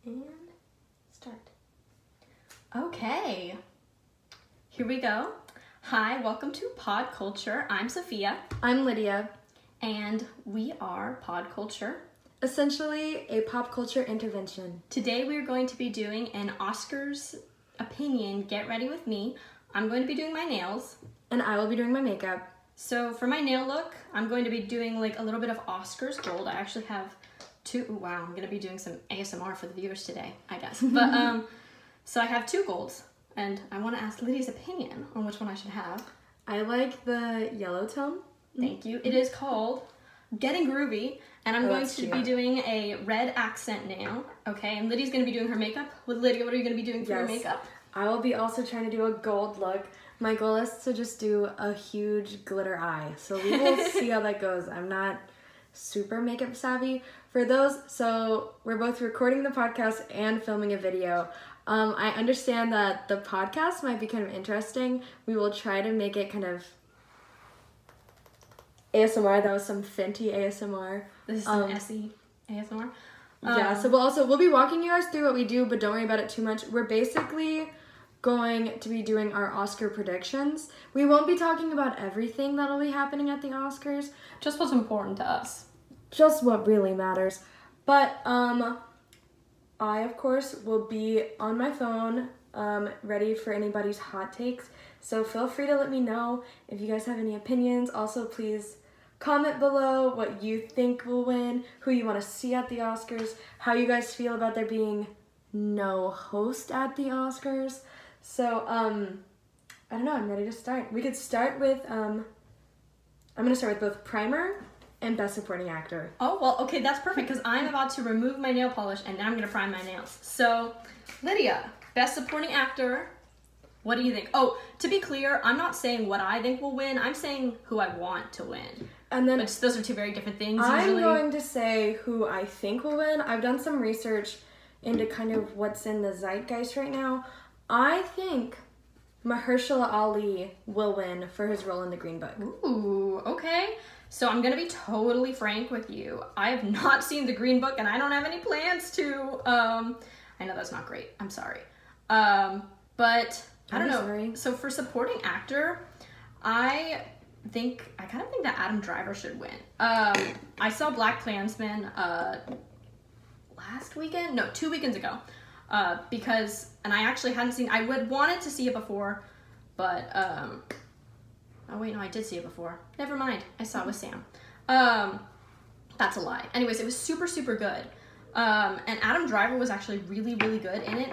And start. Okay, here we go. Hi, welcome to PodCulture. I'm Sophia. I'm Lydia. And we are PodCulture. Essentially a pop culture intervention. Today we are going to be doing an Oscars opinion, get ready with me. I'm going to be doing my nails. And I will be doing my makeup. So for my nail look, I'm going to be doing like a little bit of Oscars gold. I actually have two. Ooh, wow, I'm going to be doing some ASMR for the viewers today, I guess. But so I have two golds, and I want to ask Lydia's opinion on which one I should have. I like the yellow tone. Thank you. It is called Getting Groovy, and I'm going to be doing a red accent nail. Okay, and Lydia's going to be doing her makeup. With Lydia, what are you going to be doing for your makeup? I will be also trying to do a gold look. My goal is to just do a huge glitter eye. So we will see how that goes. I'm not super makeup savvy for those. So we're both recording the podcast and filming a video. I understand that the podcast might be kind of interesting. We will try to make it kind of ASMR. That was some Fenty ASMR. This is some SE ASMR. Yeah, so we'll be walking you guys through what we do, but don't worry about it too much. We're basically going to be doing our Oscar predictions. We won't be talking about everything that'll be happening at the Oscars. Just what's important to us. Just what really matters. But I, of course, will be on my phone, ready for anybody's hot takes. So feel free to let me know if you guys have any opinions. Also, please comment below what you think will win, who you want to see at the Oscars, how you guys feel about there being no host at the Oscars. So, I don't know, I'm ready to start. We could start with, I'm going to start with both Primer and Best Supporting Actor. Oh, well, okay, that's perfect, because I'm about to remove my nail polish, and now I'm going to prime my nails. So, Lydia, Best Supporting Actor, what do you think? Oh, to be clear, I'm not saying what I think will win, I'm saying who I want to win. And then those are two very different things, I'm going to say who I think will win. I've done some research into kind of what's in the zeitgeist right now. I think Mahershala Ali will win for his role in The Green Book. Ooh, okay. So I'm going to be totally frank with you. I have not seen The Green Book, and I don't have any plans to. I know that's not great. I'm sorry. But I don't know. Sorry. So for supporting actor, I kind of think that Adam Driver should win. I saw Black Klansman last weekend? No, 2 weekends ago. And I actually hadn't seen, I would wanted to see it before, but, oh wait, no, I did see it before. Never mind, I saw it with Sam. That's a lie. Anyways, it was super, super good. And Adam Driver was actually really, really good in it.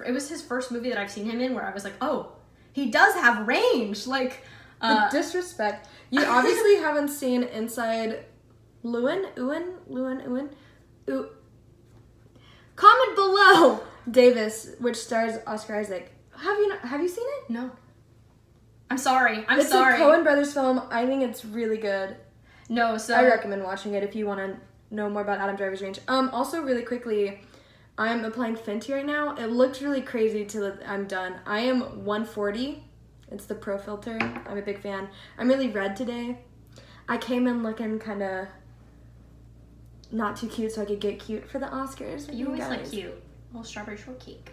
It was his first movie that I've seen him in where I was like, oh, he does have range, like. The disrespect. You obviously haven't seen Inside Llewyn. Comment below Davis, which stars Oscar Isaac. Have you seen it? No. I'm sorry. It's a Coen Brothers film. I think it's really good. No, so I recommend watching it if you want to know more about Adam Driver's range. Also, really quickly, I'm applying Fenty right now. It looks really crazy till I'm done. I am 140. It's the Pro Filter. I'm a big fan. I'm really red today. I came in looking kind of not too cute so I could get cute for the Oscars. You always look cute. A little strawberry shortcake.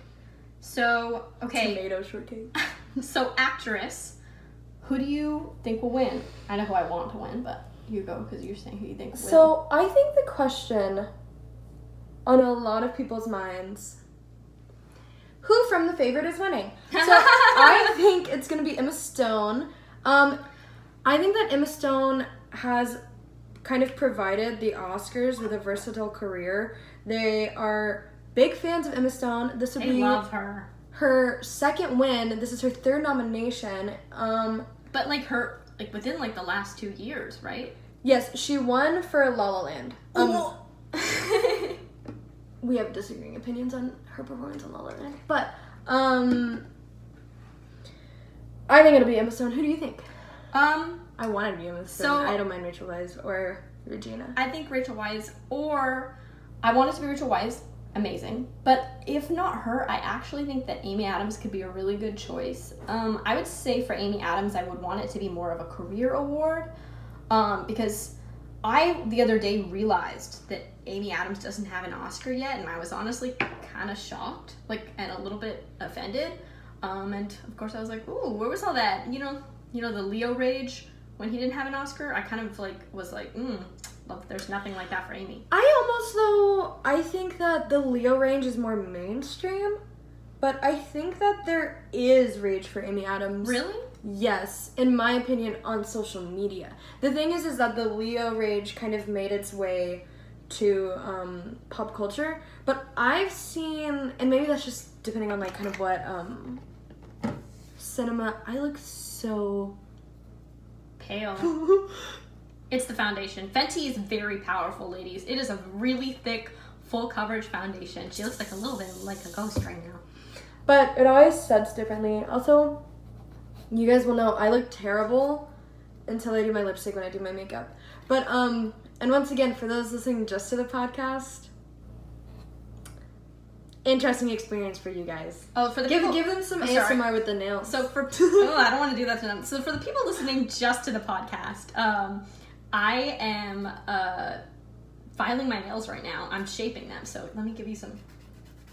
So, okay. Tomato shortcake. So, actress, who do you think will win? I know who I want to win, but you go because you're saying who you think will win. So, I think the question on a lot of people's minds, who from The Favorite is winning? So, I think it's going to be Emma Stone. I think that Emma Stone has kind of provided the Oscars with a versatile career. They are big fans of Emma Stone. This would be love her. Her second win. This is her third nomination. But within the last 2 years, right? Yes, she won for La La Land. We have disagreeing opinions on her performance on La La Land, but I think it'll be Emma Stone. Who do you think? I wanted to be Emma Stone. So, I don't mind Rachel Weisz or Regina. I think Rachel Weisz, or I want it to be Rachel Weisz. Amazing. But if not her, I actually think that Amy Adams could be a really good choice. I would say for Amy Adams, I would want it to be more of a career award, because I, the other day, realized that Amy Adams doesn't have an Oscar yet, and I was honestly kind of shocked, like, and a little bit offended. And of course I was like, ooh, where was all that? You know, the Leo rage when he didn't have an Oscar. I kind of like was like, well, there's nothing like that for Amy. I think that the Leo range is more mainstream, but I think that there is rage for Amy Adams. Really? Yes, in my opinion, on social media. The thing is that the Leo rage kind of made its way to pop culture, but I've seen, and maybe that's just depending on like kind of what cinema. I look so pale. It's the foundation. Fenty is very powerful, ladies. It is a really thick, full coverage foundation. She looks like a little bit like a ghost right now. But it always sets differently. Also, you guys will know I look terrible until I do my lipstick when I do my makeup. But and once again, for those listening just to the podcast, interesting experience for you guys. Oh, for the give people, them some ASMR with the nails. So for I don't want to do that to them. So for the people listening just to the podcast, I am filing my nails right now. I'm shaping them. So let me give you some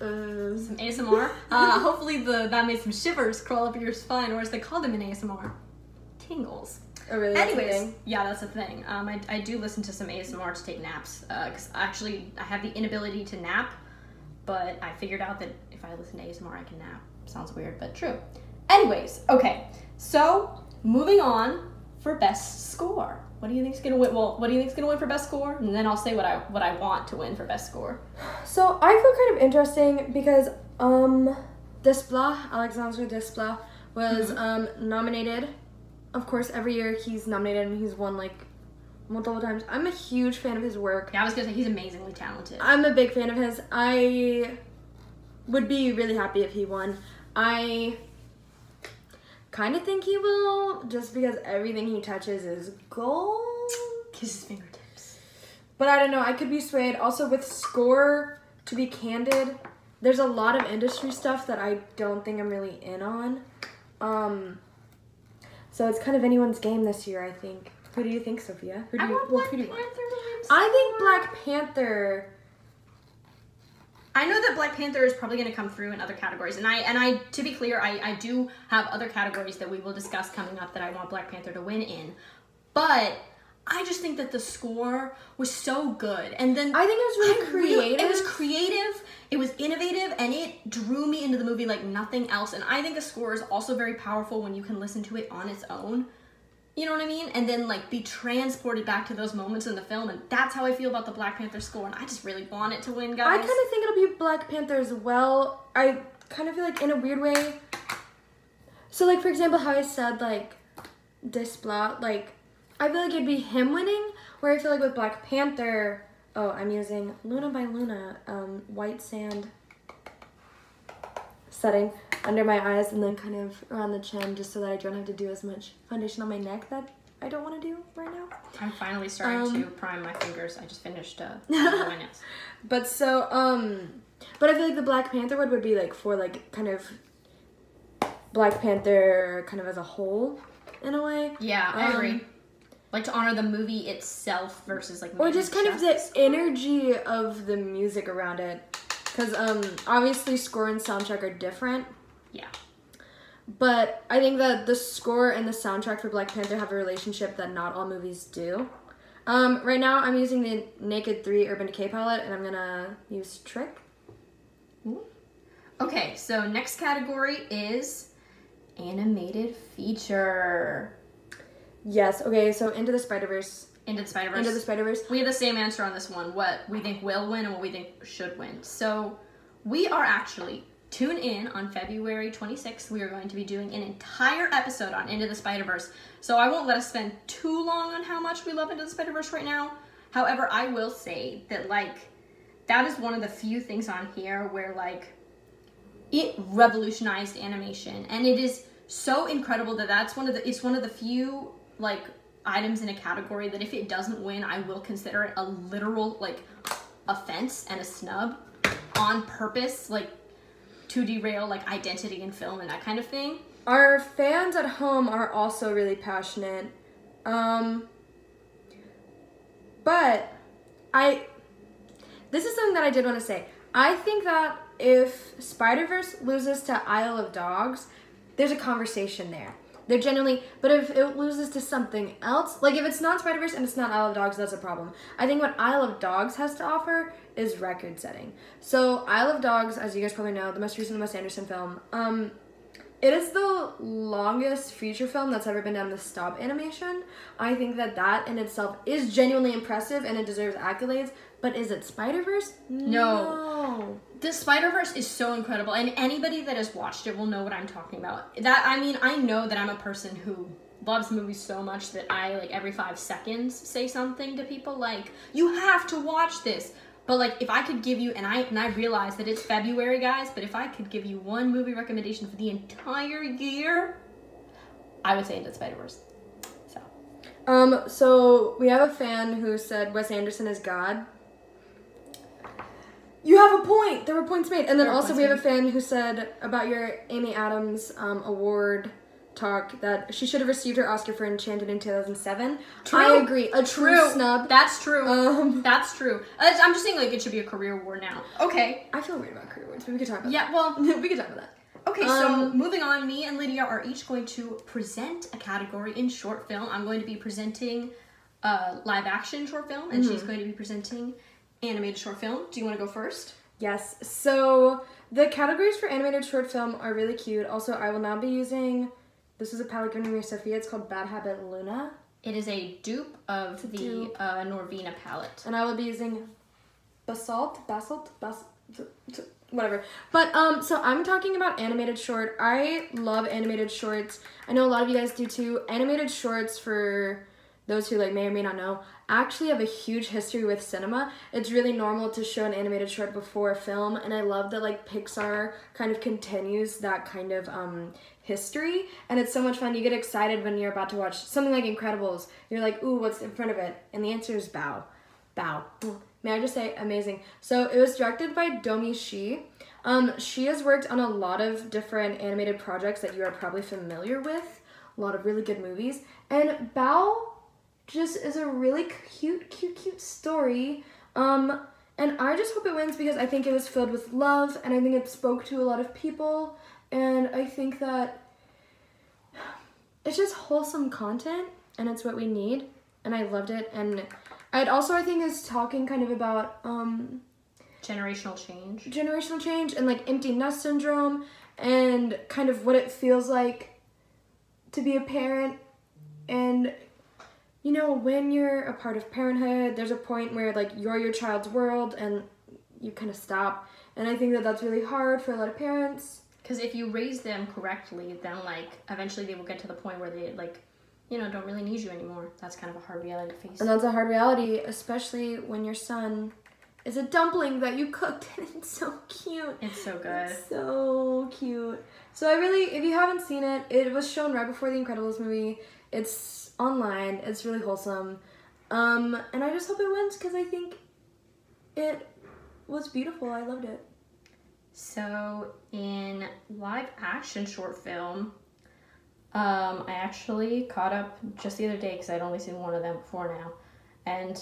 ASMR. Hopefully that made some shivers crawl up your spine, or as they call them in ASMR, tingles. Oh, really? Anyways, yeah, that's a thing. I do listen to some ASMR to take naps, because actually I have the inability to nap, but I figured out that if I listen to ASMR, I can nap. Sounds weird, but true. Anyways, okay, so moving on for best score. What do you think's gonna win? Well, what do you think's gonna win for best score? And then I'll say what I want to win for best score. So I feel kind of interesting because Desplat, Alexandre Desplat, was nominated. Of course, every year he's nominated and he's won like multiple times. I'm a huge fan of his work. Yeah, I was gonna say he's amazingly talented. I'm a big fan of his. I would be really happy if he won. I kind of think he will, just because everything he touches is gold. Kiss his fingertips. But I don't know, I could be swayed. Also with score, to be candid, there's a lot of industry stuff that I don't think I'm really in on. So it's kind of anyone's game this year, I think. Who do you think, Sophia? Who do I you want Black Panther to win score. I think Black Panther. I know that Black Panther is probably going to come through in other categories, and I to be clear, I do have other categories that we will discuss coming up that I want Black Panther to win in, but I just think that the score was so good, and then I think it was really creative. It was creative, it was innovative, and it drew me into the movie like nothing else. And I think a score is also very powerful when you can listen to it on its own. You know what I mean? And then like be transported back to those moments in the film, and that's how I feel about the Black Panther score, and I just really want it to win, guys. I kind of think it'll be Black Panther as well. I kind of feel like in a weird way. So like for example how I said like Desplat, like I feel like it'd be him winning, where I feel like with Black Panther, I'm using Luna by Luna, white sand setting under my eyes and then kind of around the chin, just so that I don't have to do as much foundation on my neck that I don't want to do right now. I'm finally starting to prime my fingers. I just finished my nails. But so, but I feel like the Black Panther would be like for like kind of Black Panther kind of as a whole in a way. Yeah, I agree. Like to honor the movie itself versus like or just kind of the energy of the music around it, because obviously score and soundtrack are different. Yeah. But I think that the score and the soundtrack for Black Panther have a relationship that not all movies do. Right now I'm using the Naked 3 Urban Decay palette, and I'm gonna use Trick. Ooh. Okay, so next category is animated feature. Yes, okay, so Into the Spider-Verse. Into the Spider-Verse. Into the Spider-Verse. We have the same answer on this one, what we think will win and what we think should win. So we are actually, tune in on February 26th. We are going to be doing an entire episode on Into the Spider-Verse. So I won't let us spend too long on how much we love Into the Spider-Verse right now. However, I will say that, like, that is one of the few things on here where, like, it revolutionized animation. And it is so incredible that it's one of the few, like, items in a category that if it doesn't win, I will consider it a literal, like, offense and a snub on purpose, like, to derail, like, identity in film and that kind of thing. Our fans at home are also really passionate. But this is something that I did want to say. I think that if Spider-Verse loses to Isle of Dogs, there's a conversation there. They're genuinely, but if it loses to something else, like if it's not Spider-Verse and it's not Isle of Dogs, that's a problem. I think what Isle of Dogs has to offer is record setting. So Isle of Dogs, as you guys probably know, the most recent Wes Anderson film, it is the longest feature film that's ever been done with stop animation. I think that in itself is genuinely impressive and it deserves accolades. But is it Spider-Verse? No. The Spider-Verse is so incredible, and anybody that has watched it will know what I'm talking about. I know that I'm a person who loves movies so much that I, like, every 5 seconds say something to people like, you have to watch this. But, like, if I could give you, and I realize that it's February, guys, but if I could give you one movie recommendation for the entire year, I would say Into the Spider-Verse. So we have a fan who said Wes Anderson is God. You have a point. There were points made. And then also we have a fan who said about your Amy Adams award talk that she should have received her Oscar for Enchanted in 2007. True. I agree. A true snub. That's true. That's true. I'm just saying, like, it should be a career award now. Okay. I feel weird about career awards, but we could talk about that. Yeah, well, we could talk about that. Okay, so moving on, me and Lydia are each going to present a category in short film. I'm going to be presenting live action short film, and she's going to be presenting animated short film. Do you want to go first? Yes. So the categories for animated short film are really cute. Also, I will now be using, this is a palette given to me by Sophia. It's called Bad Habit Luna. It is a dupe of the Norvina palette. And I will be using Basalt, whatever. But, so I'm talking about animated short. I love animated shorts. I know a lot of you guys do too. Animated shorts, for those who, like, may or may not know, actually have a huge history with cinema. It's really normal to show an animated short before a film, and I love that, like, Pixar kind of continues that kind of, history, and it's so much fun. You get excited when you're about to watch something like Incredibles. You're like, ooh, what's in front of it? And the answer is Bow. May I just say, amazing. So it was directed by Domi Shi. She has worked on a lot of different animated projects that you are probably familiar with. A lot of really good movies. And Bao just is a really cute story. And I just hope it wins because I think it was filled with love, and I think it spoke to a lot of people. And I think that it's just wholesome content, and it's what we need. And I loved it. And I think is talking kind of about generational change and, like, empty nest syndrome and kind of what it feels like to be a parent. And, you know, when you're a part of parenthood, there's a point where, like, you're your child's world and you kind of stop. And I think that that's really hard for a lot of parents. Because if you raise them correctly, then, like, eventually they will get to the point where they, like, you know, don't really need you anymore. That's kind of a hard reality to face. And that's a hard reality, especially when your son is a dumpling that you cooked, and it's so cute. It's so good. It's so cute. So if you haven't seen it, it was shown right before the Incredibles movie. It's online. It's really wholesome. And I just hope it wins because I think it was beautiful. I loved it. So in live action short film, I actually caught up just the other day because I'd only seen one of them before now. And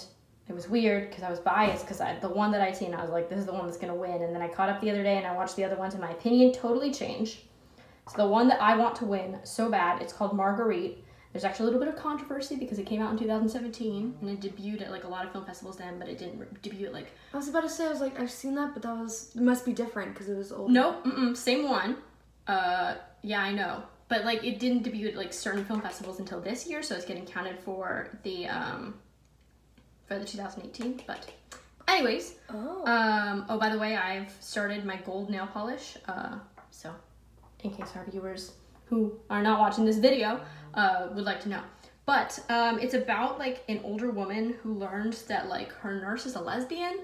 it was weird because I was biased because the one that I'd seen, I was like, this is the one that's going to win. And then I caught up the other day and I watched the other ones and my opinion totally changed. So the one that I want to win so bad, it's called Marguerite. There's actually a little bit of controversy because it came out in 2017 and it debuted at, like, a lot of film festivals then, but it didn't debut at, like... I was about to say, I was like, I've seen that, but it must be different because it was old. No, same one. Yeah, I know. But, like, it didn't debut at, like, certain film festivals until this year, so it's getting counted for the 2018. But anyways, oh, by the way, I've started my gold nail polish. So in case our viewers who are not watching this video would like to know. But it's about, like, an older woman who learns that, like, her nurse is a lesbian,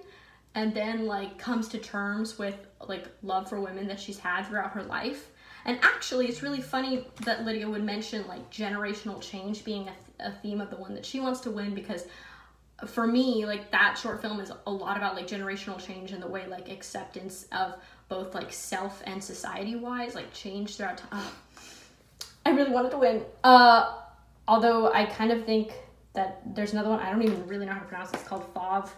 and then, like, comes to terms with, like, love for women that she's had throughout her life. And actually, it's really funny that Lydia would mention, like, generational change being a theme of the one that she wants to win, because for me, like, that short film is a lot about, like, generational change and the way, like, acceptance of both, like, self and society-wise, like, change throughout time. I really wanted to win. Although I kind of think that there's another one, I don't even really know how to pronounce it. It's called Fauve.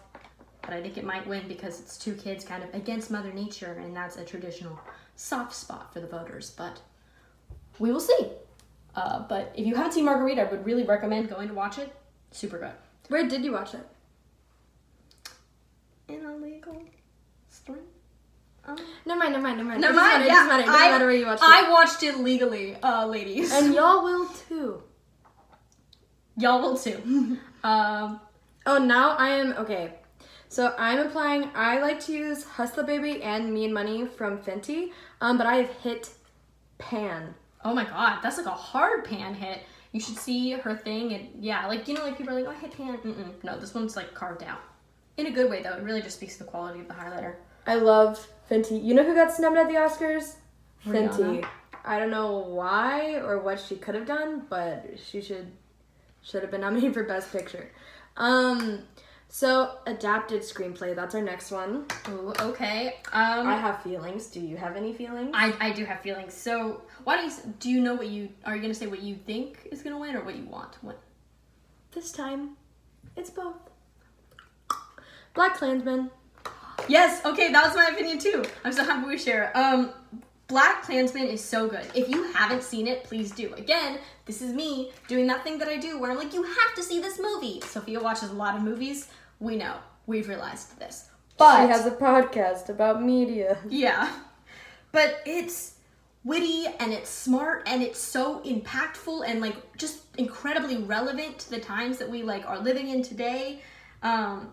but I think it might win because it's two kids kind of against Mother Nature, and that's a traditional soft spot for the voters, but we will see. But if you haven't seen Margarita, I would really recommend going to watch it. Super good. Where did you watch it? In a legal stream. Never mind. Never It mind. doesn't matter where you watched it. I watched it legally, ladies. And y'all will too. Y'all will too. Oh, now I am, okay. So I'm applying, I like to use Hustler Baby and Me and Money from Fenty, but I have hit pan. Oh my god, that's like a hard pan hit. You should see her thing, and yeah, like, you know, like people are like, oh, I hit pan. No, this one's like carved out. In a good way, though. It really just speaks to the quality of the highlighter. I love Fenty. You know who got snubbed at the Oscars? Rihanna. Fenty. I don't know why or what she could have done, but she should have been nominated for Best Picture. So adapted screenplay, that's our next one. Ooh, okay. I have feelings. Do you have any feelings? I do have feelings. So why do you know are you gonna say what you think is gonna win or what you want to win? This time, it's both. Black Klansman. Yes, okay, that was my opinion too. I'm so happy we share. Black Klansman is so good. If you haven't seen it, please do. Again, this is me doing that thing that I do where I'm like, you have to see this movie. Sophia watches a lot of movies. We know. We've realized this. But she has a podcast about media. Yeah. But it's witty and it's smart and it's so impactful and like just incredibly relevant to the times that we like are living in today. And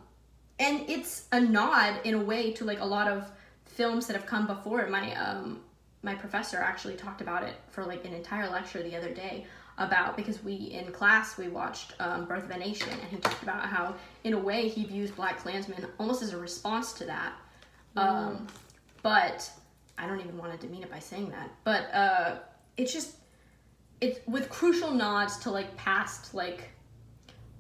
it's a nod in a way to like a lot of films that have come before it. My professor actually talked about it for like an entire lecture the other day about, because in class we watched Birth of a Nation, and he talked about how in a way he views Black Klansman almost as a response to that. But I don't even want to demean it by saying that. But it's with crucial nods to like past like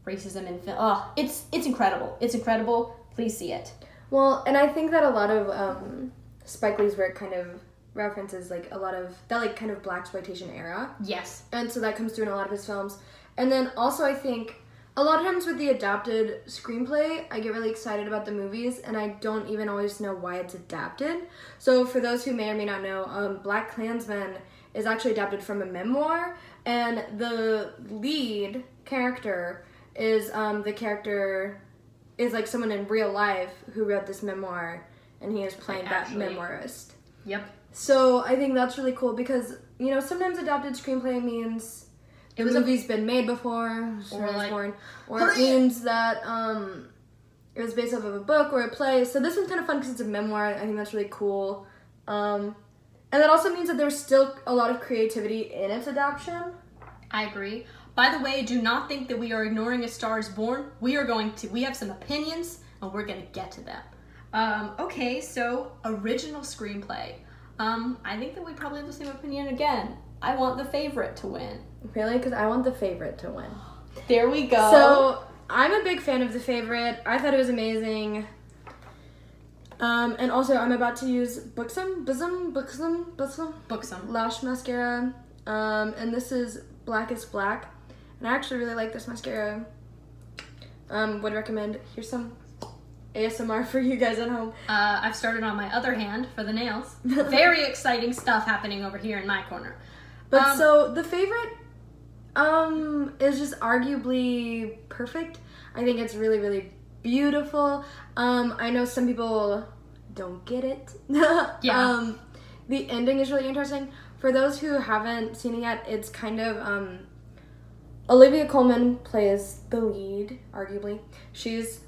racism in film. Oh, it's incredible. It's incredible. Please see it. Well, and I think that a lot of Spike Lee's work kind of references like a lot of that like kind of blaxploitation era. Yes. And so that comes through in a lot of his films. And then also I think a lot of times with the adapted screenplay, I get really excited about the movies and I don't even always know why it's adapted. So for those who may or may not know, Black Klansman is actually adapted from a memoir, and the lead character is like someone in real life who wrote this memoir, and he is playing that memoirist. Yep. So I think that's really cool because, you know, sometimes adapted screenplay means the movie's been made before, or it means that it was based off of a book or a play. So this one's kind of fun because it's a memoir. I think that's really cool. And that also means that there's still a lot of creativity in its adaptation. I agree. By the way, do not think that we are ignoring A Star is Born. We have some opinions, and we're going to get to them. Okay, so original screenplay. I think that we probably have the same opinion again. I want The Favorite to win. Really? Because I want The Favorite to win. There we go. So, I'm a big fan of The Favorite. I thought it was amazing. And also, I'm about to use Buxom Lash Mascara. And this is Blackest Black. And I actually really like this mascara. Would recommend. Here's some ASMR for you guys at home. I've started on my other hand for the nails. Very exciting stuff happening over here in my corner. But so The Favorite is just arguably perfect. I think it's really, really beautiful. I know some people don't get it. Yeah. The ending is really interesting. For those who haven't seen it yet, it's kind of Olivia Colman plays the lead, arguably. She's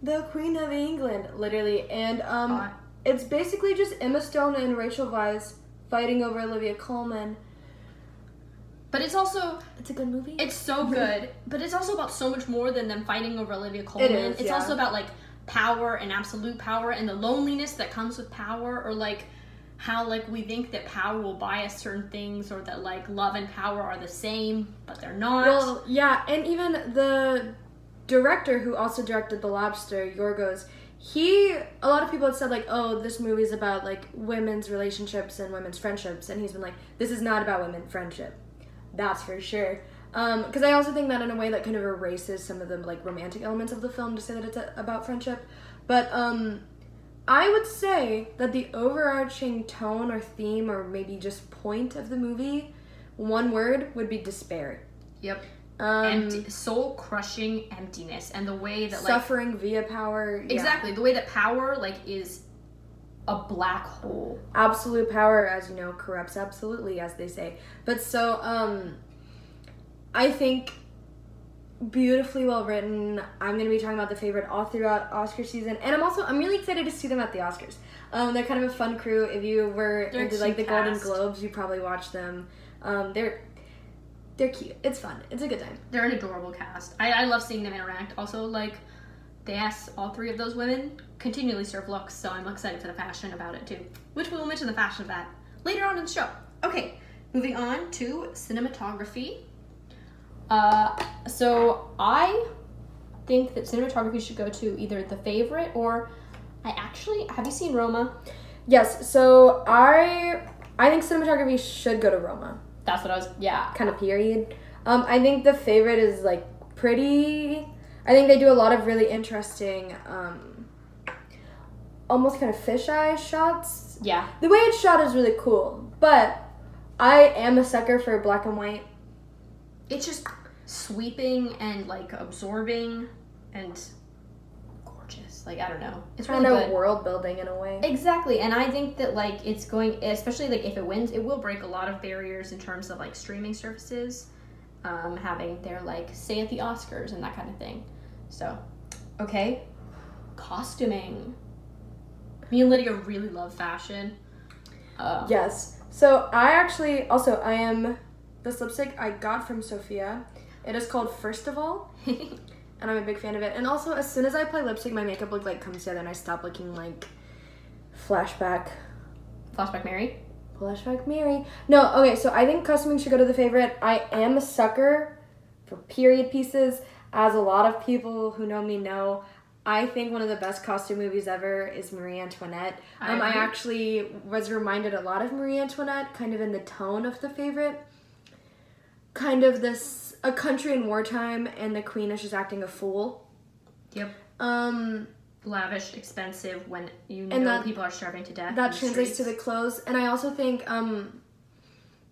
the Queen of England, literally. And it's basically just Emma Stone and Rachel Weisz fighting over Olivia Colman. But it's a good movie. It's so good. But it's also about so much more than them fighting over Olivia Colman. It's also about like power and absolute power and the loneliness that comes with power, or like how like we think that power will buy us certain things, or that like love and power are the same, but they're not. Well, yeah, and even the director who also directed The Lobster, Yorgos, a lot of people had said like, oh, this movie's about like women's relationships and women's friendships, and he's been like, this is not about women friendship. That's for sure. Because I also think that in a way that kind of erases some of the like romantic elements of the film to say that it's about friendship. But I would say that the overarching tone or theme or maybe just point of the movie, one word, would be despair. Yep. Soul-crushing emptiness, and the way that suffering via power. Yeah. Exactly, the way that power is a black hole. Absolute power, as you know, corrupts absolutely, as they say. But so, I think beautifully well written. I'm going to be talking about the favorite all throughout Oscar season, and I'm really excited to see them at the Oscars. They're kind of a fun crew. If you were into like the Golden Globes, you probably watched them. They're cute. It's fun. It's a good time. They're an adorable cast. I love seeing them interact. Also, like, they ask all three of those women continually serve looks, so I'm excited for the fashion about it too. Which we will mention the fashion of that later on in the show. Okay, moving on to cinematography. So I think that cinematography should go to either the favorite or have you seen Roma? Yes. So I think cinematography should go to Roma. That's what I was, yeah. Kind of period. I think the favorite is, like, pretty. I think they do a lot of really interesting, almost kind of fisheye shots. Yeah. The way it's shot is really cool, but I am a sucker for black and white. It's just sweeping and, like, absorbing and gorgeous. Like, I don't know. It's really kind of good. World building in a way. Exactly, and I think that, like, it's going, especially, like, if it wins, it will break a lot of barriers in terms of, like, streaming services, having their, like, say at the Oscars and that kind of thing. So, okay. Costuming. Me and Lydia really love fashion. Yes. So, I am, this lipstick I got from Sophia. It is called First of All. And I'm a big fan of it. And also, as soon as I apply lipstick, my makeup look like comes together, and I stop looking like Flashback Mary? Flashback Mary. No, okay, so I think costuming should go to the favorite. I am a sucker for period pieces. As a lot of people who know me know, I think one of the best costume movies ever is Marie Antoinette. I actually was reminded a lot of Marie Antoinette, kind of in the tone of the favorite. Kind of a country in wartime, and the queen is just acting a fool. Yep. Lavish, expensive, when people are starving to death. That translates to the clothes. And I also think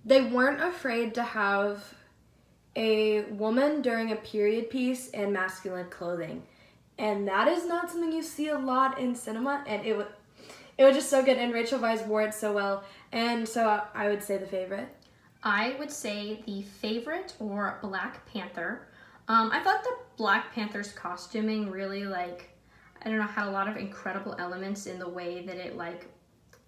they weren't afraid to have a woman during a period piece in masculine clothing. And that is not something you see a lot in cinema, and it was just so good, and Rachel Weisz wore it so well. And so I would say the favorite. I would say the favorite or Black Panther. I thought the Black Panther's costuming really, like, I don't know, had a lot of incredible elements in the way that it, like,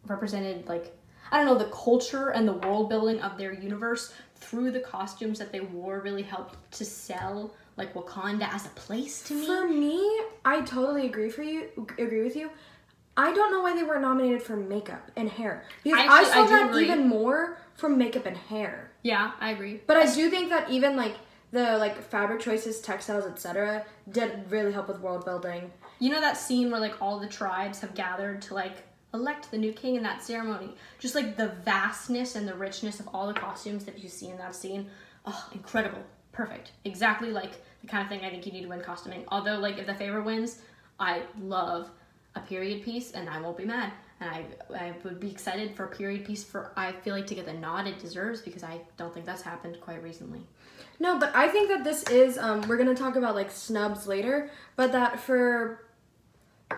represented, like, I don't know, the culture and the world building of their universe through the costumes that they wore really helped to sell, like, Wakanda as a place to me. For me, I totally agree with you. I don't know why they weren't nominated for makeup and hair. Because I saw that even more from makeup and hair. Yeah, I agree. But I do think that even, like, the, like, fabric choices, textiles, etc. did really help with world building. You know that scene where, like, all the tribes have gathered to, like, elect the new king in that ceremony? Just, like, the vastness and the richness of all the costumes that you see in that scene. Oh, incredible. Perfect. Exactly, like, the kind of thing I think you need to win costuming. Although, like, if the favorite wins, I love a period piece, and I won't be mad. And I would be excited for a period piece I feel like, to get the nod it deserves, because I don't think that's happened quite recently. No, but I think that this is, we're going to talk about, like, snubs later, but that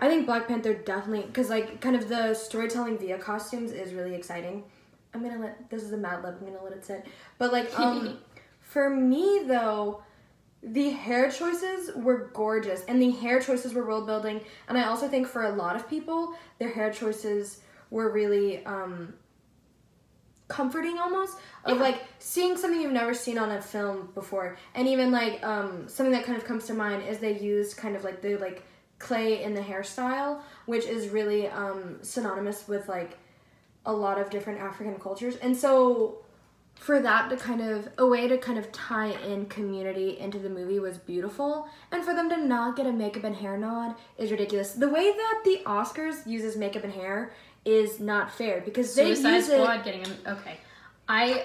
I think Black Panther definitely, because, like, kind of the storytelling via costumes is really exciting. This is a Mad Lib, I'm going to let it sit. But, like, for me, though, the hair choices were gorgeous, and the hair choices were world building, and I also think for a lot of people, their hair choices were really comforting almost, of like seeing something you've never seen on a film before. And even like something that kind of comes to mind is they used kind of like the like clay in the hairstyle, which is really synonymous with like a lot of different African cultures. And so for that to kind of, a way to kind of tie in community into the movie was beautiful. And for them to not get a makeup and hair nod is ridiculous. The way that the Oscars uses makeup and hair is not fair, because they Suicide use Squad getting him. Okay.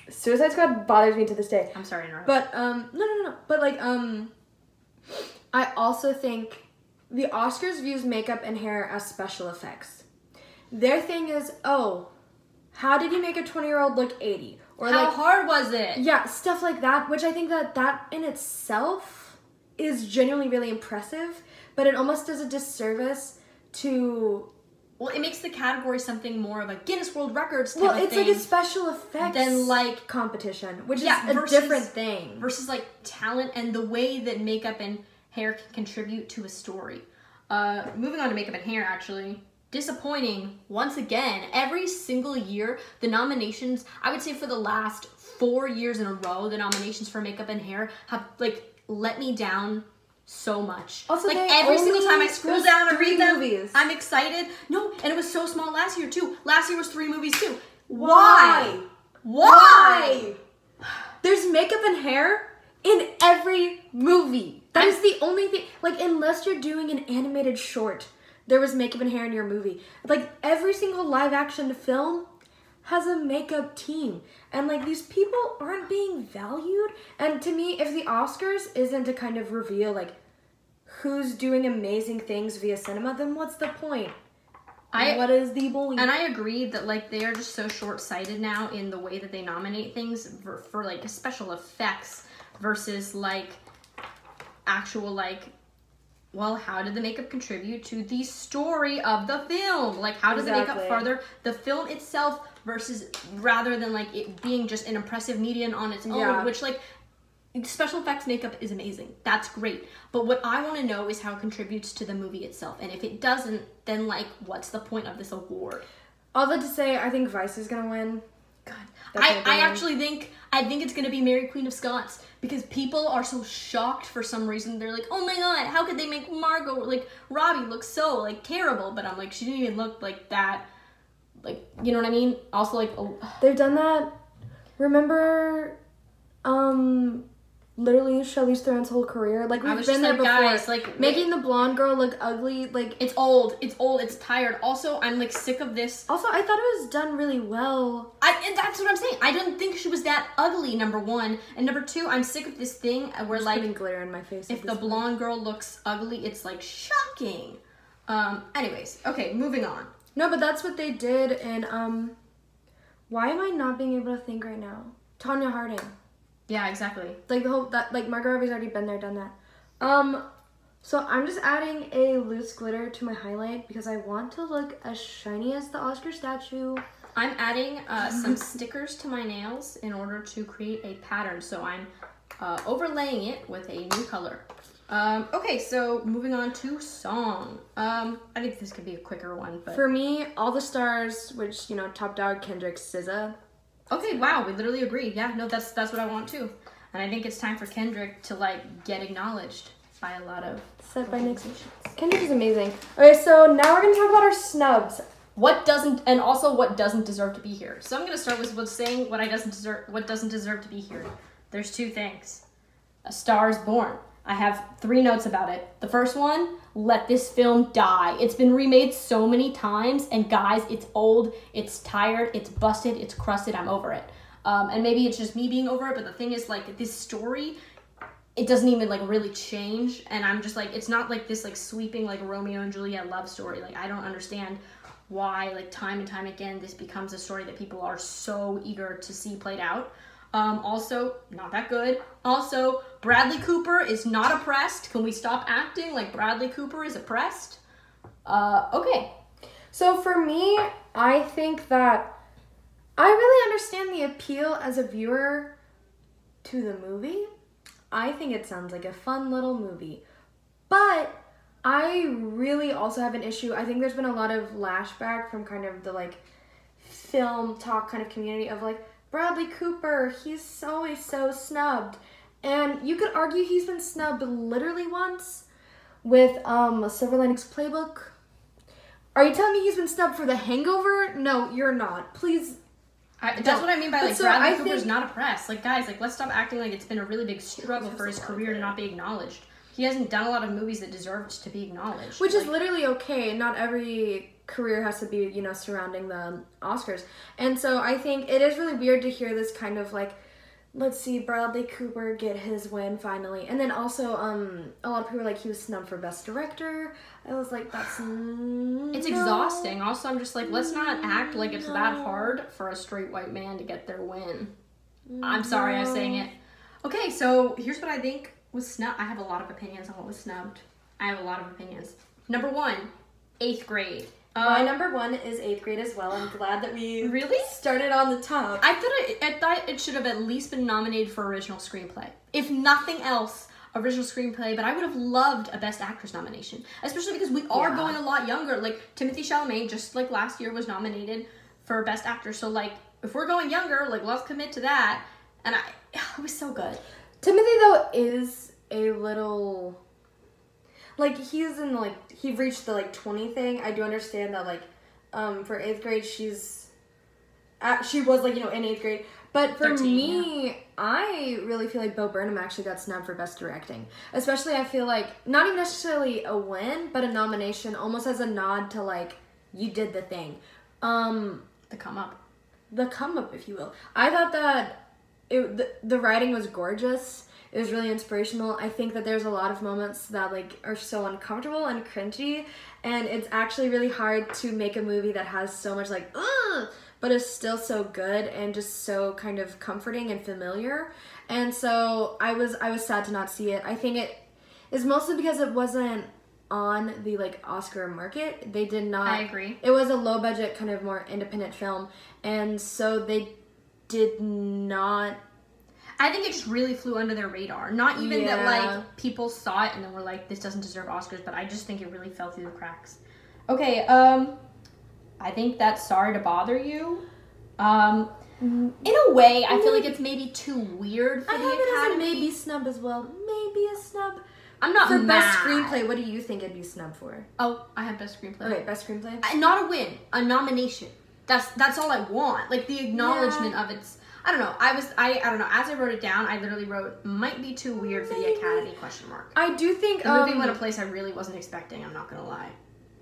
Suicide Squad bothers me to this day. I'm sorry to interrupt. But, no. But, like, I also think the Oscars views makeup and hair as special effects. Their thing is, oh, how did you make a 20-year-old look 80? Or how hard was it? Yeah, stuff like that, which I think that in itself is genuinely really impressive, but it almost does a disservice to... Well, it makes the category something more of a Guinness World Records type of thing. Well, it's like a special effects than like competition, which is a different thing. Versus like talent and the way that makeup and hair can contribute to a story. Moving on to makeup and hair, actually. Disappointing, once again. Every single year, the nominations, I would say for the last 4 years in a row, the nominations for makeup and hair have, like, let me down so much. Also, like, every single time I scroll down and read them, I'm excited. No, and it was so small last year, too. Last year was 3 movies, too. Why? There's makeup and hair in every movie. That is the only thing. Like, unless you're doing an animated short, there was makeup and hair in your movie. Like, every single live action film has a makeup team. And, like, these people aren't being valued. And to me, if the Oscars isn't to kind of reveal, like, who's doing amazing things via cinema, then what's the point? What is the point? And I agree that, like, they are just so short-sighted now in the way that they nominate things for like, special effects versus, like, actual, like... Well, how did the makeup contribute to the story of the film? Like, how does the makeup further the film itself versus rather than, like, it being just an impressive medium on its own, which, like, special effects makeup is amazing. That's great. But what I want to know is how it contributes to the movie itself. And if it doesn't, then, like, what's the point of this award? All that to say, I think Vice is going to win. God. I actually think it's going to be Mary Queen of Scots. Because people are so shocked for some reason. They're like, oh my god, how could they make Margot, like, Robbie look so, like, terrible? But I'm like, she didn't even look like that. Like, you know what I mean? Also, like... They've done that. Remember, literally Charlize Theron's whole career? Like, we've been there before. Guys, like, making the blonde girl look ugly, like... It's old, it's tired. Also, I'm, like, sick of this. Also, I thought it was done really well. And that's what I'm saying. I didn't think she was that ugly, number one. And number two, I'm sick of this thing where, like... putting glare in my face. If the blonde girl looks ugly, it's, like, shocking. Anyways, okay, moving on. No, but that's what they did in, why am I not being able to think right now? Tonya Harding. Yeah, exactly. Like, Margot Robbie's already been there, done that. So I'm just adding a loose glitter to my highlight because I want to look as shiny as the Oscar statue. I'm adding some stickers to my nails in order to create a pattern. So I'm overlaying it with a new color. Okay, so moving on to song. I think this could be a quicker one, but... For me, All the Stars, which, you know, top dog, Kendrick, SZA. Okay, wow, we literally agree. Yeah, no, that's what I want too. And I think it's time for Kendrick to, like, get acknowledged by a lot of... Said by Nick. Kendrick is amazing. Okay, so now we're going to talk about our snubs. What doesn't deserve to be here. So I'm going to start with saying what doesn't deserve to be here. There's 2 things. A Star is Born. I have 3 notes about it. The first one, let this film die. It's been remade so many times, and guys, it's old, it's tired, it's busted, it's crusted, I'm over it. And maybe it's just me being over it, but the thing is, like, this story, it doesn't even, like, really change, and I'm just, like, it's not, like, this, like, sweeping, like, Romeo and Juliet love story. Like, I don't understand why, like, time and time again, this becomes a story that people are so eager to see played out. Also, not that good. Also, Bradley Cooper is not oppressed. Can we stop acting like Bradley Cooper is oppressed? Okay. So for me, I think that I really understand the appeal as a viewer to the movie. I think it sounds like a fun little movie. But I really also have an issue. I think there's been a lot of lashback from kind of the, like, film talk kind of community of, like, Bradley Cooper, he's always so snubbed. And you could argue he's been snubbed literally once with Silver Linings Playbook. Are you telling me he's been snubbed for The Hangover? No, you're not. Please. That's what I mean by, like, Bradley Cooper's not oppressed. Like, guys, like, let's stop acting like it's been a really big struggle for his career to not be acknowledged. He hasn't done a lot of movies that deserved to be acknowledged. Which is literally okay. Not every career has to be, you know, surrounding the Oscars. And so I think it is really weird to hear this kind of, like, let's see, Bradley Cooper get his win finally. And then also, a lot of people were like, he was snubbed for Best Director. I was like, that's... It's exhausting. Also, I'm just like, let's not act like it's that hard for a straight white man to get their win. I'm sorry I'm saying it. Okay, so here's what I think was snubbed. I have a lot of opinions on what was snubbed. I have a lot of opinions. Number 1, 8th grade. My number 1 is 8th grade as well. I'm glad that we really started on the top. I thought it should have at least been nominated for original screenplay. If nothing else, original screenplay, but I would have loved a Best Actress nomination, especially because we are going a lot younger. Like, Timothée Chalamet, just like last year, was nominated for Best Actor. So, like, if we're going younger, like, let's commit to that. And it was so good. Timothy, though, is a little... Like, he's in, like, he reached the, like, 20 thing. I do understand that, like, for 8th grade, she was, like, you know, in 8th grade. But for 13, me, I really feel like Bo Burnham actually got snubbed for Best Directing. Especially, I feel like, not even necessarily a win, but a nomination, almost as a nod to, like, you did the thing. The come up. The come up, if you will. I thought that the writing was gorgeous. It was really inspirational. I think that there's a lot of moments that, like, are so uncomfortable and cringy, and it's actually really hard to make a movie that has so much, like, ugh, but is still so good and just so kind of comforting and familiar. And so I was sad to not see it. I think it is mostly because it wasn't on the, like, Oscar market. They did not. I agree. It was a low budget, kind of more independent film, and so they did not. I think it just really flew under their radar. Not even that, like, people saw it and then were like, this doesn't deserve Oscars, but I just think it really fell through the cracks. Okay, I think that's Sorry to Bother You. In a way, I feel like it's maybe too weird for the Academy. I have it as a maybe snub as well. Maybe a snub. I'm not for mad. Best Screenplay, what do you think it'd be snubbed for? Oh, I have Best Screenplay. Okay, Best Screenplay? Not a win, a nomination. That's all I want. Like, the acknowledgement of it's... I don't know. I don't know. As I wrote it down, I literally wrote, might be too weird for the Academy, ? I do think... The movie went a place I really wasn't expecting, I'm not gonna lie.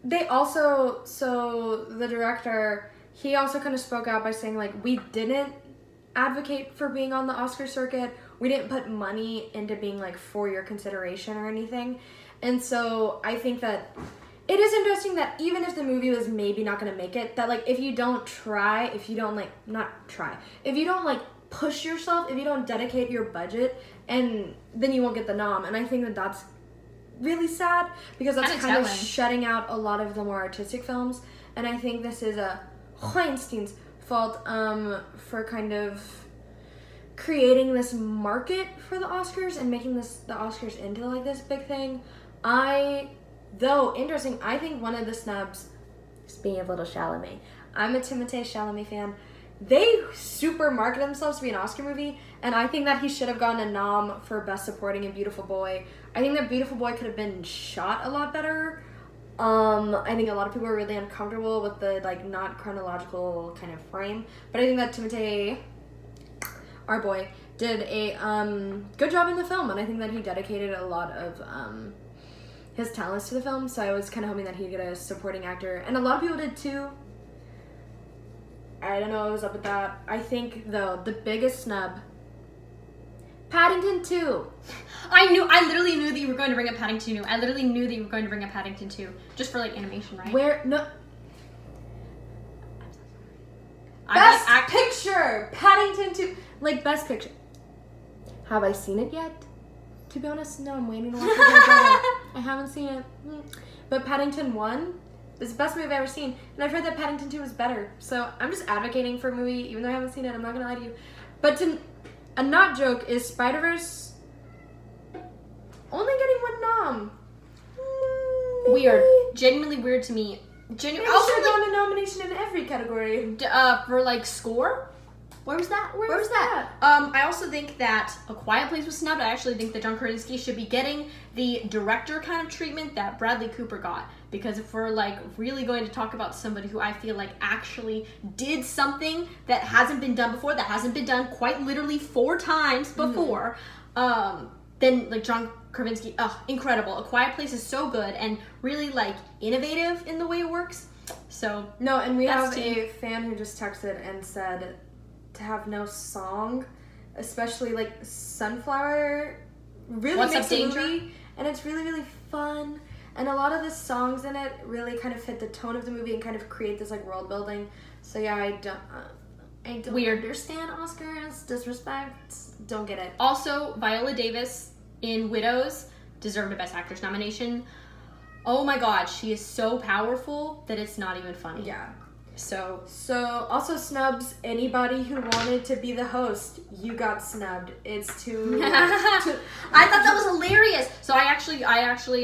They also... So, the director, he also kind of spoke out by saying, like, we didn't advocate for being on the Oscar circuit. We didn't put money into being, like, for your consideration or anything. And so, I think that... It is interesting that even if the movie was maybe not going to make it, that, like, if you don't try, if you don't, like, not try, if you don't, like, push yourself, if you don't dedicate your budget, and then you won't get the nom. And I think that that's really sad, because that's kind of shutting out a lot of the more artistic films. And I think this is a Weinstein's fault for kind of creating this market for the Oscars and making the Oscars into, like, this big thing. Though, interesting, I think one of the snubs, speaking of little Chalamet, I'm a Timothée Chalamet fan. They super market themselves to be an Oscar movie, and I think that he should have gotten a nom for Best Supporting in Beautiful Boy. I think that Beautiful Boy could have been shot a lot better. I think a lot of people are really uncomfortable with the, like, not chronological kind of frame, but I think that Timothée, our boy, did a good job in the film, and I think that he dedicated a lot of his talents to the film, so I was kind of hoping that he'd get a supporting actor, and a lot of people did too. I don't know what was up with that. I think, though, the biggest snub, Paddington 2. I literally knew that you were going to bring up Paddington 2. I literally knew that you were going to bring up Paddington 2, just for, like, animation, right? No. Best Picture! Paddington 2. Like, Best Picture. Have I seen it yet? To be honest, no, I'm waiting to watch it. I haven't seen it. But Paddington 1 is the best movie I've ever seen. And I've heard that Paddington 2 is better. So I'm just advocating for a movie, even though I haven't seen it. I'm not going to lie to you. But a not joke is Spider-Verse only getting one nom. Weird. Genuinely weird to me. Maybe should have gotten a nomination in every category. For, like, score? Where was that? Where was that? I also think that A Quiet Place was snubbed. I actually think that John Krasinski should be getting the director kind of treatment that Bradley Cooper got. Because if we're, like, really going to talk about somebody who I feel like actually did something that hasn't been done before, that hasn't been done quite literally 4 times before, then, like, John Krasinski, incredible. A Quiet Place is so good and really, like, innovative in the way it works. So, no, and we have a fan who just texted and said, to have no song especially like Sunflower, really What's makes Up, the Danger? movie, and it's really, really fun. And a lot of the songs in it really kind of fit the tone of the movie and kind of create this like world building. So yeah, I don't Weird. understand Oscars disrespect. Don't get it. Also, Viola Davis in Widows deserved a Best Actress nomination. Oh my god, she is so powerful that it's not even funny. Yeah. So Also snubs, anybody who wanted to be the host, you got snubbed. It's too... I thought that was hilarious. So I actually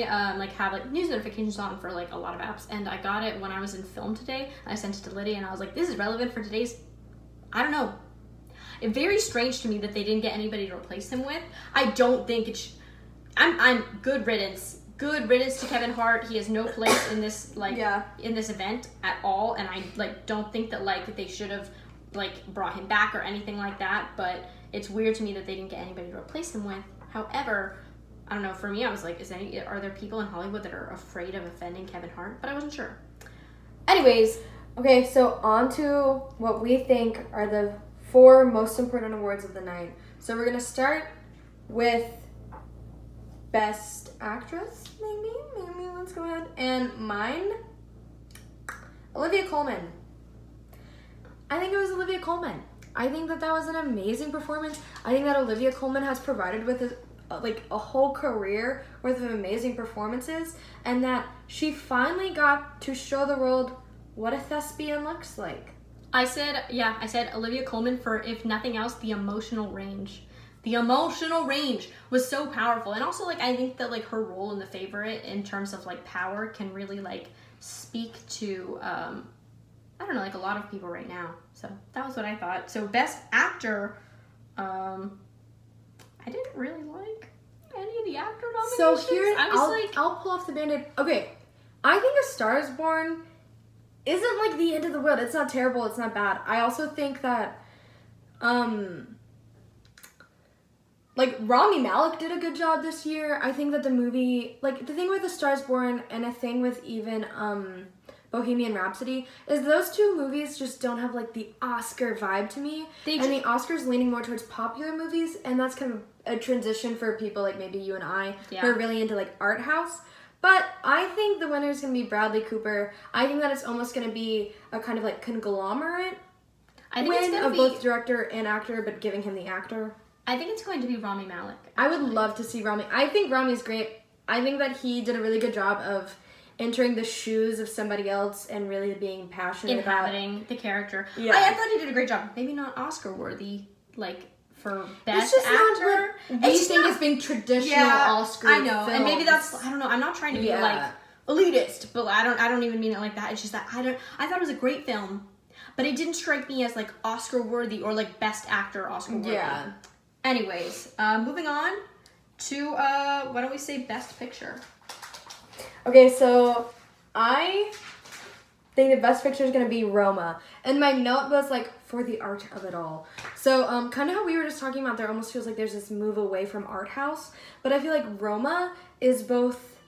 like have like news notifications on for like a lot of apps, and I got it when I was in film today. I sent it to Lydia, and I was like, this is relevant for today's, I don't know. It's very strange to me that they didn't get anybody to replace him with. I don't think it's, I'm good riddance. Good riddance to Kevin Hart. He has no place in this in this event at all, and I like don't think that like they should have like brought him back or anything like that. But it's weird to me that they didn't get anybody to replace him with. However, I don't know. For me, I was like, are there people in Hollywood that are afraid of offending Kevin Hart? But I wasn't sure. Anyways, okay, so on to what we think are the 4 most important awards of the night. So we're gonna start with Best Actress, maybe, let's go ahead. And mine, Olivia Colman. I think it was Olivia Colman. I think that was an amazing performance. I think that Olivia Colman has provided with a whole career worth of amazing performances, and that she finally got to show the world what a thespian looks like. I said Olivia Colman for, if nothing else, the emotional range. The emotional range was so powerful. And also, like, I think that, like, her role in The Favorite in terms of, like, power can really, like, speak to, I don't know, like, a lot of people right now. So that was what I thought. So Best Actor, I didn't really like any of the actor nominations. So here, I'll pull off the Band-Aid. Okay, I think A Star is Born isn't, like, the end of the world. It's not terrible. It's not bad. I also think that, like, Rami Malek did a good job this year. I think that the movie, like, the thing with A Star is Born and a thing with even Bohemian Rhapsody is those 2 movies just don't have, like, the Oscar vibe to me. The Oscar's leaning more towards popular movies, and that's kind of a transition for people like maybe you and I who are really into, like, art house. But I think the winner is going to be Bradley Cooper. I think that it's almost going to be a kind of, like, conglomerate win of both director and actor, but giving him the actor. I think it's going to be Rami Malek. I would love to see Rami. I think Rami's great. I think that he did a really good job of entering the shoes of somebody else and really being passionate inhabiting the character. Yeah. I thought he did a great job. Maybe not Oscar worthy, like, for Best Actor. It's we think is being traditional Oscar. I know, films. and maybe that's, I don't know. I'm not trying to be like elitist, but I don't even mean it like that. It's just that I thought it was a great film, but it didn't strike me as like Oscar worthy or like Best Actor Oscar worthy. Yeah. Anyways, moving on to why don't we say Best Picture? Okay, so I think the Best Picture is going to be Roma. And my note was, like, for the art of it all. So, kind of how we were just talking about, there almost feels like there's this move away from art house. But I feel like Roma is both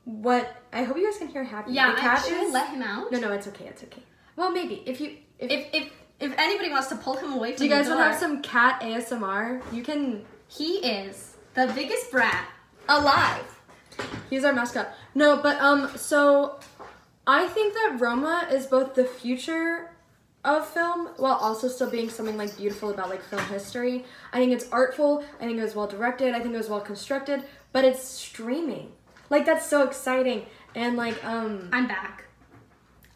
what... I hope you guys can hear Happy. Yeah, the cat should we let him out? No, it's okay. Well, maybe. If anybody wants to pull him away from do you guys want to have some cat ASMR? You can... He is the biggest brat alive. He's our mascot. No, but, so... I think that Roma is both the future of film while also still being something, like, beautiful about, like, film history. I think it's artful. I think it was well directed. I think it was well constructed. But it's streaming. Like, that's so exciting. And, like, I'm back.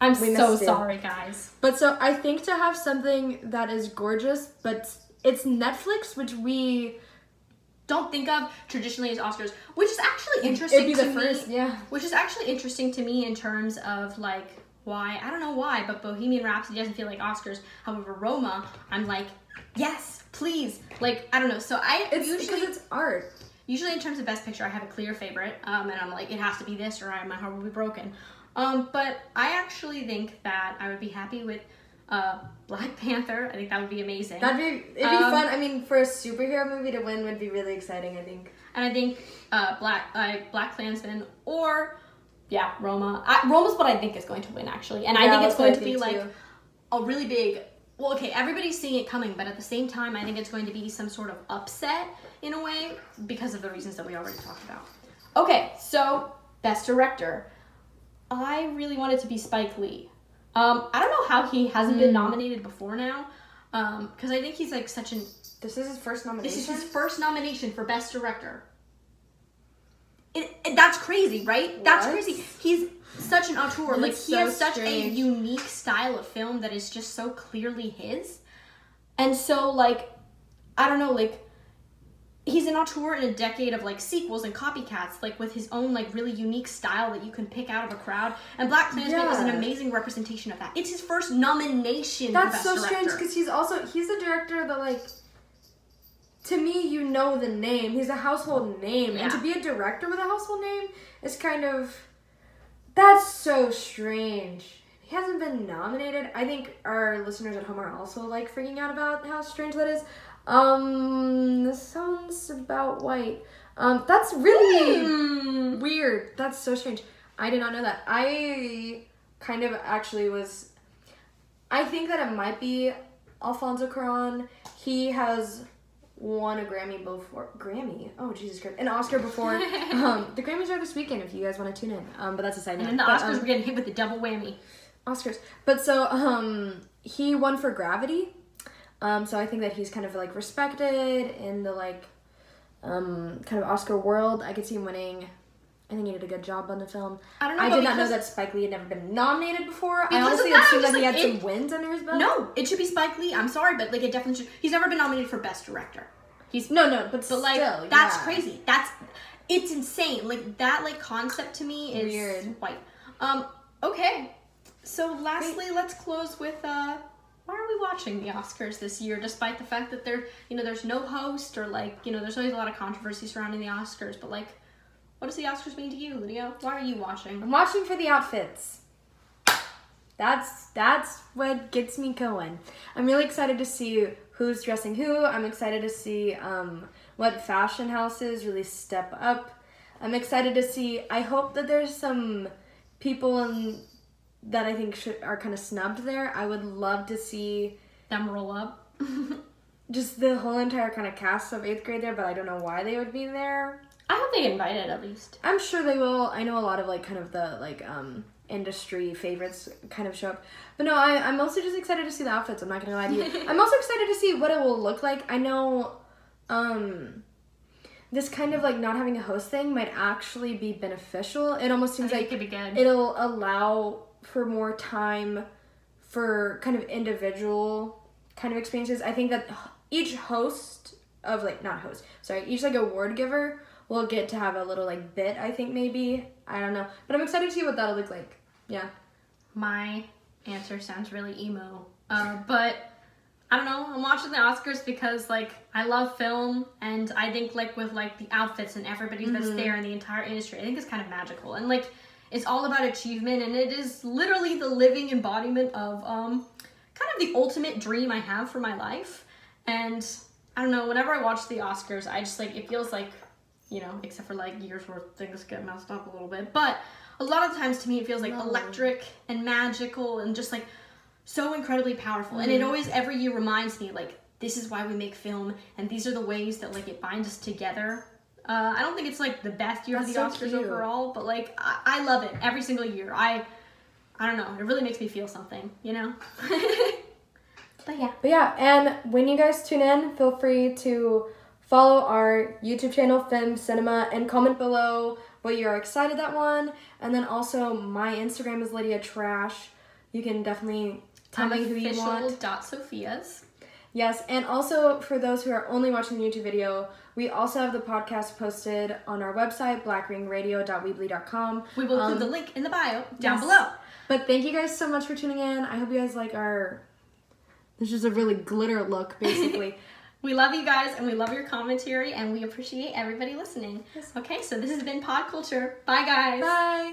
I'm so sorry, guys. But so I think to have something that is gorgeous, but it's Netflix, which we don't think of traditionally as Oscars, which is actually interesting. It'd be the first, yeah. Which is actually interesting to me in terms of like why, I don't know why, but Bohemian Rhapsody doesn't feel like Oscars. However, Roma, I'm like, yes, please. Like, I don't know. So because it's art. Usually in terms of Best Picture, I have a clear favorite, and I'm like, it has to be this or my heart will be broken. But I actually think that I would be happy with Black Panther. I think that would be amazing. It'd be fun. I mean, for a superhero movie to win would be really exciting, I think. And I think Black Klansman or Roma. Roma's what I think is going to win, actually. And I think it's going to be like a really big well, okay, everybody's seeing it coming, but at the same time, I think it's going to be some sort of upset in a way because of the reasons that we already talked about. Okay, so Best Director. I really want it to be Spike Lee. I don't know how he hasn't been nominated before now, because I think he's like such an... This is his first nomination? This is his first nomination for Best Director. That's crazy, right? What? That's crazy. He's such an auteur. Like, he has such a unique style of film that is just so clearly his. And so, like, I don't know, like, he's an auteur in a decade of, like, sequels and copycats, like, with his own, like, really unique style that you can pick out of a crowd. And Black Klansman is an amazing representation of that. It's his first nomination for Best Director. That's so strange, because he's a director that, like, to me, you know the name. He's a household name. Yeah. And to be a director with a household name is kind of... That's so strange. He hasn't been nominated. I think our listeners at home are also, like, freaking out about how strange that is. This sounds about right. That's really weird. That's so strange. I did not know that. I kind of actually was... I think that it might be Alfonso Cuarón. He has... won a Grammy before. Grammy? Oh, Jesus Christ. An Oscar before. The Grammys are this weekend if you guys want to tune in. But that's a side note. And then the Oscars were getting hit with the double whammy. Oscars. But so, he won for Gravity. So I think that he's kind of, like, respected in the, like, kind of Oscar world. I could see him winning. I think he did a good job on the film. I don't know. I did not know that Spike Lee had never been nominated before. I honestly assumed that he had some wins under his belt. No, it should be Spike Lee. I'm sorry, but like it definitely should. He's never been nominated for Best Director. He's but still, like that's crazy. It's insane. Like that like concept to me is weird. White. Okay. So lastly, let's close with why are we watching the Oscars this year, despite the fact that there's no host or like there's always a lot of controversy surrounding the Oscars, but like. What does the Oscars mean to you, Lydia? Why are you watching? I'm watching for the outfits. That's what gets me going. I'm really excited to see who's dressing who. I'm excited to see what fashion houses really step up. I'm excited to see... I hope that there's some people that I think are kind of snubbed there. I would love to see... them roll up. Just the whole entire kind of cast of 8th grade there, but I don't know why they would be there. I hope they get invited at least. I'm sure they will. I know a lot of like kind of the like industry favorites kind of show up. But no, I'm mostly just excited to see the outfits. I'm not gonna lie to you. I'm also excited to see what it will look like. I know this kind of like not having a host thing might actually be beneficial. It almost seems like it could be good. It'll allow for more time for kind of individual kind of experiences. I think that each host of like each like award giver we'll get to have a little, like, bit, I think, maybe. I don't know. But I'm excited to see what that'll look like. Yeah. My answer sounds really emo. But, I don't know. I'm watching the Oscars because, like, I love film. And I think, like, with, like, the outfits and everybody that's there in the entire industry, I think it's kind of magical. And, like, it's all about achievement. And it is literally the living embodiment of, kind of the ultimate dream I have for my life. And, I don't know. Whenever I watch the Oscars, I just, like, it feels like... except for like years where things get messed up a little bit. But a lot of times to me it feels like electric and magical and just like so incredibly powerful. And it always every year reminds me like this is why we make film and these are the ways that like it binds us together. I don't think it's like the best year of the Oscars overall, but like I love it every single year. I don't know. It really makes me feel something, But yeah, and when you guys tune in, feel free to follow our YouTube channel, Film Cinema, and comment below what you're excited that won. And then also, my Instagram is Lydiatrash. You can definitely tell me who you want. official.sophias. Yes, and also for those who are only watching the YouTube video, we also have the podcast posted on our website, blackringradio.weebly.com. We will include the link in the bio down below. But thank you guys so much for tuning in. I hope you guys like this is a really glitter look, basically. We love you guys, and we love your commentary, and we appreciate everybody listening. Yes. Okay, so this has been PodCulture. Bye, guys. Bye.